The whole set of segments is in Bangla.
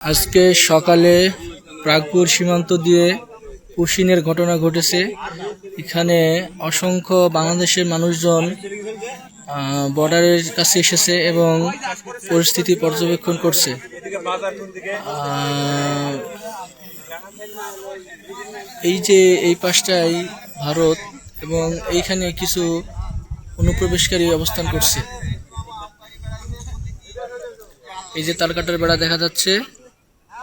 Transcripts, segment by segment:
আজকে সকালে প্রাগপুর সীমান্ত দিয়ে পুশিনের ঘটনা ঘটেছে। এখানে অসংখ্য বাংলাদেশের মানুষজন বর্ডারের কাছে এসেছে এবং পরিস্থিতি পর্যবেক্ষণ করছে। এই যে এই পাশটাই ভারত এবং এইখানে কিছু অনুপ্রবেশকারী অবস্থান করছে। এই যে তারকাটার বেড়া দেখা যাচ্ছে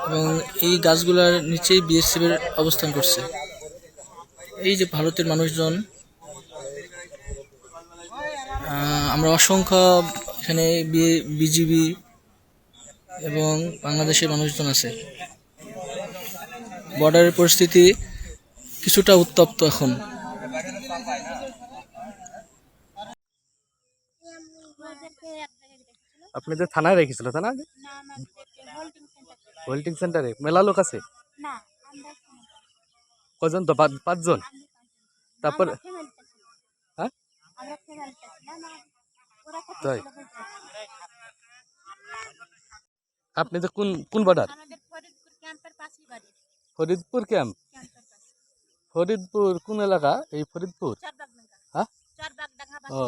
এবং এই গাছগুলার নিচেই বিএসএফ এর অবস্থান করছে। এই যে ভারতের মানুষজন, আমরা অসংখ্য এখানে বিজিবি এবং বাংলাদেশের মানুষজন আছে। বর্ডারের পরিস্থিতি কিছুটা উত্তপ্ত এখন। আপনাদের থানায় রেখেছিল তাই না? হোল্ডিং সেন্টারে মেলা লোক আছে, কজন? তো পাঁচজন। তারপর হ্যাঁ তাই আপনি তো কোন কোন বর্ডার? ফরিদপুর ক্যাম্প। ফরিদপুর কোন এলাকা? এই ফরিদপুর। হ্যাঁ, ও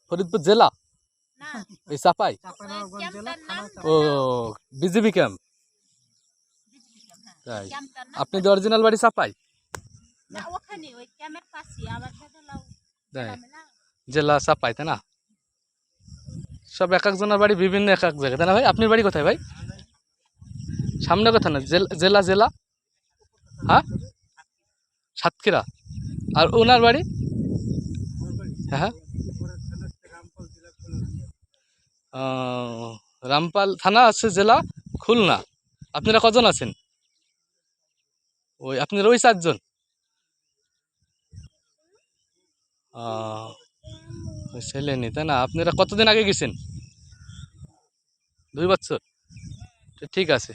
ফরিদপুর জেলা, এই চাপাই। ও বিজিবি ক্যাম্প। তাই আপনি যে অরিজিনাল বাড়ি চাপাই? জেলা চাপাই তাই না? সব এক একজনের বাড়ি বিভিন্ন এক এক জায়গায় তাই না ভাই? আপনার বাড়ি কোথায় ভাই? সামনে কথা না, জেলা জেলা। হ্যাঁ, সাতক্ষীরা। আর ওনার বাড়ি? হ্যাঁ, রামপাল থানা আছে, জেলা খুলনা। আপনারা কজন আছেন? ওই আপনার ওই চারজন। ছেলে নি তাই না? আপনারা কতদিন আগে গেছেন? 2 বছর। ঠিক আছে।